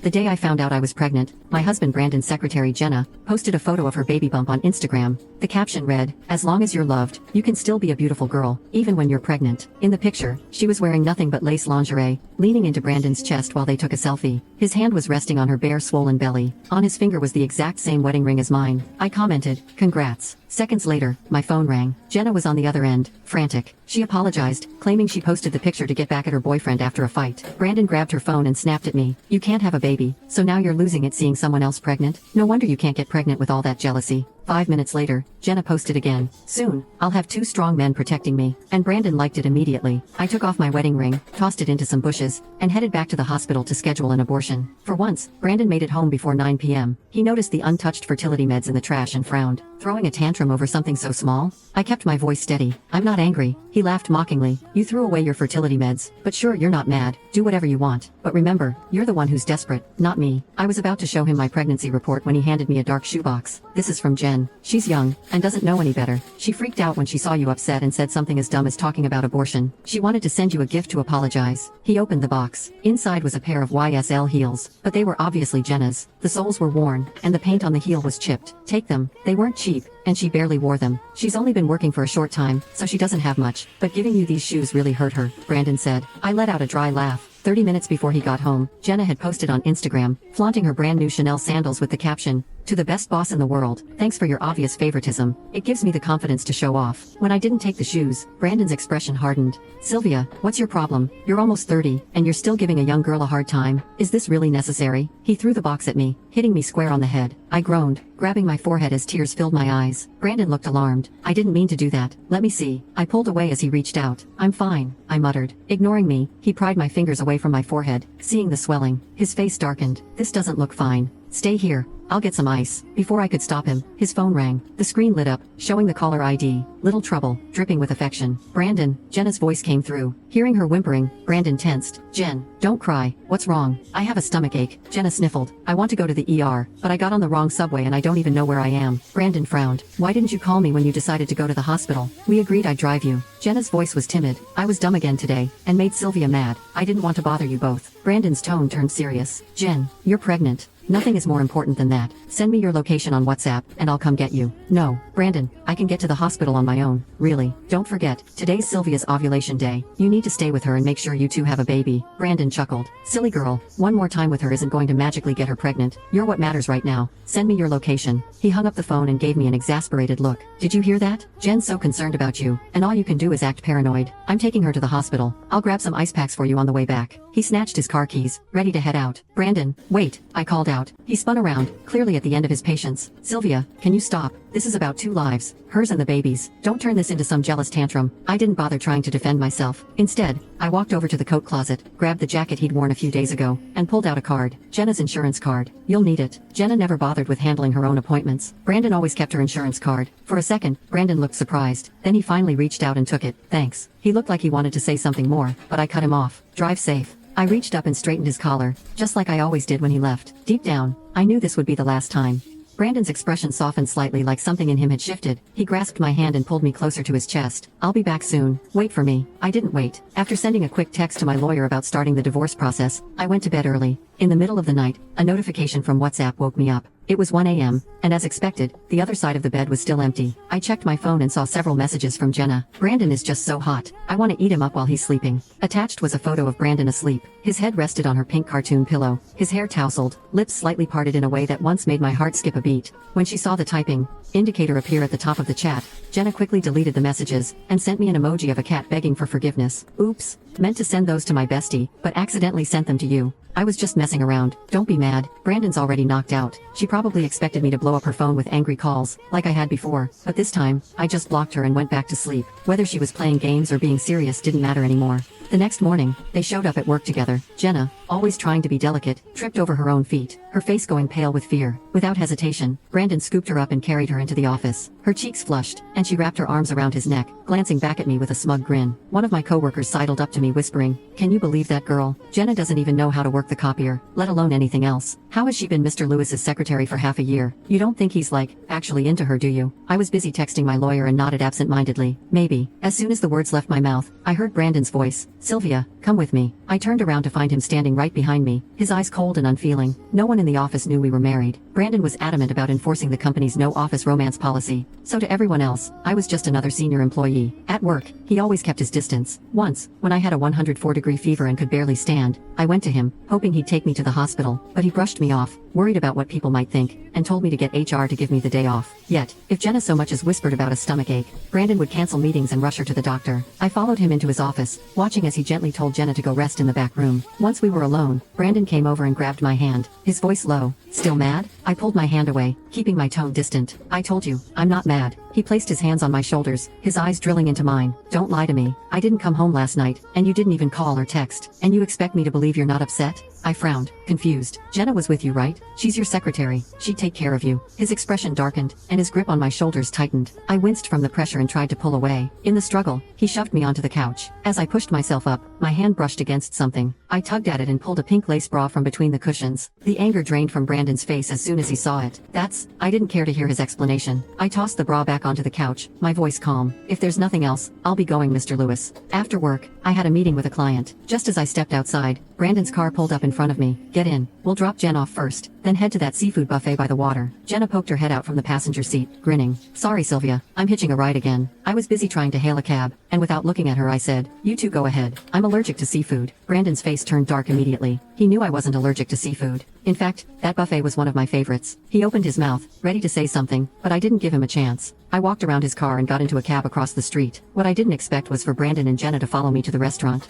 The day I found out I was pregnant, my husband Brandon's secretary Jenna posted a photo of her baby bump on Instagram. The caption read, "As long as you're loved, you can still be a beautiful girl, even when you're pregnant." In the picture, she was wearing nothing but lace lingerie, leaning into Brandon's chest while they took a selfie. His hand was resting on her bare swollen belly. On his finger was the exact same wedding ring as mine. I commented, "Congrats." Seconds later, my phone rang. Jenna was on the other end, frantic. She apologized, claiming she posted the picture to get back at her boyfriend after a fight. Brandon grabbed her phone and snapped at me, "You can't have a baby, so now you're losing it seeing someone else pregnant? No wonder you can't get pregnant with all that jealousy." 5 minutes later, Jenna posted again, "Soon, I'll have 2 strong men protecting me." And Brandon liked it immediately. I took off my wedding ring, tossed it into some bushes, and headed back to the hospital to schedule an abortion. For once, Brandon made it home before 9 p.m. He noticed the untouched fertility meds in the trash and frowned. Throwing a tantrum over something so small? I kept my voice steady. "I'm not angry." He laughed mockingly. "You threw away your fertility meds, but sure, you're not mad. Do whatever you want. But remember, you're the one who's desperate, not me." I was about to show him my pregnancy report when he handed me a dark shoebox. "This is from Jen. She's young, and doesn't know any better. She freaked out when she saw you upset and said something as dumb as talking about abortion. She wanted to send you a gift to apologize." He opened the box. Inside was a pair of YSL heels, but they were obviously Jenna's. The soles were worn, and the paint on the heel was chipped. "Take them. They weren't cheap, and she barely wore them. She's only been working for a short time, so she doesn't have much. But giving you these shoes really hurt her," Brandon said. I let out a dry laugh. 30 minutes before he got home, Jenna had posted on Instagram, flaunting her brand new Chanel sandals with the caption, "To the best boss in the world, thanks for your obvious favoritism. It gives me the confidence to show off." When I didn't take the shoes, Brandon's expression hardened. "Sylvia, what's your problem? You're almost 30, and you're still giving a young girl a hard time. Is this really necessary?" He threw the box at me, hitting me square on the head. I groaned, grabbing my forehead as tears filled my eyes. Brandon looked alarmed. "I didn't mean to do that. Let me see." I pulled away as he reached out. "I'm fine," I muttered. Ignoring me, he pried my fingers away from my forehead, seeing the swelling. His face darkened. "This doesn't look fine. Stay here. I'll get some ice." Before I could stop him, his phone rang. The screen lit up, showing the caller ID. "Little trouble," dripping with affection. "Brandon." Jenna's voice came through. Hearing her whimpering, Brandon tensed. "Jen, don't cry. What's wrong?" "I have a stomachache," Jenna sniffled. "I want to go to the ER, but I got on the wrong subway and I don't even know where I am." Brandon frowned. "Why didn't you call me when you decided to go to the hospital? We agreed I'd drive you." Jenna's voice was timid. "I was dumb again today, and made Sylvia mad. I didn't want to bother you both." Brandon's tone turned serious. "Jen, you're pregnant. Nothing is more important than that. Send me your location on WhatsApp, and I'll come get you." "No, Brandon, I can get to the hospital on my own. Really. Don't forget, today's Sylvia's ovulation day. You need to stay with her and make sure you two have a baby." Brandon chuckled. "Silly girl, one more time with her isn't going to magically get her pregnant. You're what matters right now. Send me your location." He hung up the phone and gave me an exasperated look. "Did you hear that? Jen's so concerned about you, and all you can do is act paranoid. I'm taking her to the hospital. I'll grab some ice packs for you on the way back." He snatched his car keys, ready to head out. "Brandon, wait," I called out. He spun around, clearly at the end of his patience. "Sylvia, can you stop? This is about 2 lives. Hers and the baby's. Don't turn this into some jealous tantrum." I didn't bother trying to defend myself. Instead, I walked over to the coat closet, grabbed the jacket he'd worn a few days ago, and pulled out a card. Jenna's insurance card. "You'll need it." Jenna never bothered with handling her own appointments. Brandon always kept her insurance card. For a second, Brandon looked surprised. Then he finally reached out and took it. "Thanks." He looked like he wanted to say something more, but I cut him off. "Drive safe." I reached up and straightened his collar, just like I always did when he left. Deep down, I knew this would be the last time. Brandon's expression softened slightly, like something in him had shifted. He grasped my hand and pulled me closer to his chest. "I'll be back soon. Wait for me." I didn't wait. After sending a quick text to my lawyer about starting the divorce process, I went to bed early. In the middle of the night, a notification from WhatsApp woke me up. It was 1 a.m., and as expected, the other side of the bed was still empty. I checked my phone and saw several messages from Jenna. "Brandon is just so hot. I want to eat him up while he's sleeping." Attached was a photo of Brandon asleep. His head rested on her pink cartoon pillow, his hair tousled, lips slightly parted in a way that once made my heart skip a beat. When she saw the typing indicator appear at the top of the chat, Jenna quickly deleted the messages and sent me an emoji of a cat begging for forgiveness. "Oops. Meant to send those to my bestie, but accidentally sent them to you. I was just messing around. Don't be mad. Brandon's already knocked out." She probably expected me to blow up her phone with angry calls, like I had before. But this time, I just blocked her and went back to sleep. Whether she was playing games or being serious didn't matter anymore. The next morning, they showed up at work together. Jenna, always trying to be delicate, tripped over her own feet, her face going pale with fear. Without hesitation, Brandon scooped her up and carried her into the office. Her cheeks flushed, and she wrapped her arms around his neck, glancing back at me with a smug grin. One of my coworkers sidled up to me whispering, "Can you believe that girl? Jenna doesn't even know how to work the copier, let alone anything else. How has she been Mr. Lewis's secretary for half a year? You don't think he's actually into her, do you?" I was busy texting my lawyer and nodded absent-mindedly. "Maybe." As soon as the words left my mouth, I heard Brandon's voice, Sylvia, come with me. I turned around to find him standing right behind me, his eyes cold and unfeeling. No one in the office knew we were married. Brandon was adamant about enforcing the company's no office romance policy. So to everyone else, I was just another senior employee. At work, he always kept his distance. Once, when I had a 104-degree fever and could barely stand, I went to him, hoping he'd take me to the hospital, but he brushed me off, worried about what people might think, and told me to get HR to give me the day off. Yet, if Jenna so much as whispered about a stomachache, Brandon would cancel meetings and rush her to the doctor. I followed him into his office, watching as he gently told Jenna to go rest in the back room. Once we were alone, Brandon came over and grabbed my hand, his voice low. Still mad? I pulled my hand away, keeping my tone distant. I told you, I'm not mad. He placed his hands on my shoulders, his eyes drilling into mine. Don't lie to me. I didn't come home last night, and you didn't even call or text. And you expect me to believe you're not upset? I frowned, confused. Jenna was with you, right? She's your secretary. She'd take care of you. His expression darkened, and his grip on my shoulders tightened. I winced from the pressure and tried to pull away. In the struggle, he shoved me onto the couch. As I pushed myself up, my hand brushed against something. I tugged at it and pulled a pink lace bra from between the cushions. The anger drained from Brandon's face as soon as he saw it. I didn't care to hear his explanation. I tossed the bra back onto the couch, my voice calm. If there's nothing else, I'll be going, Mr. Lewis. After work, I had a meeting with a client. Just as I stepped outside, Brandon's car pulled up in front of me. Get in. We'll drop Jen off first, then head to that seafood buffet by the water. Jenna poked her head out from the passenger seat, grinning. Sorry, Sylvia, I'm hitching a ride again. I was busy trying to hail a cab, and without looking at her I said, you two go ahead. I'm allergic to seafood. Brandon's face turned dark immediately. He knew I wasn't allergic to seafood. In fact, that buffet was one of my favorites. He opened his mouth, ready to say something, but I didn't give him a chance. I walked around his car and got into a cab across the street. What I didn't expect was for Brandon and Jenna to follow me to the restaurant.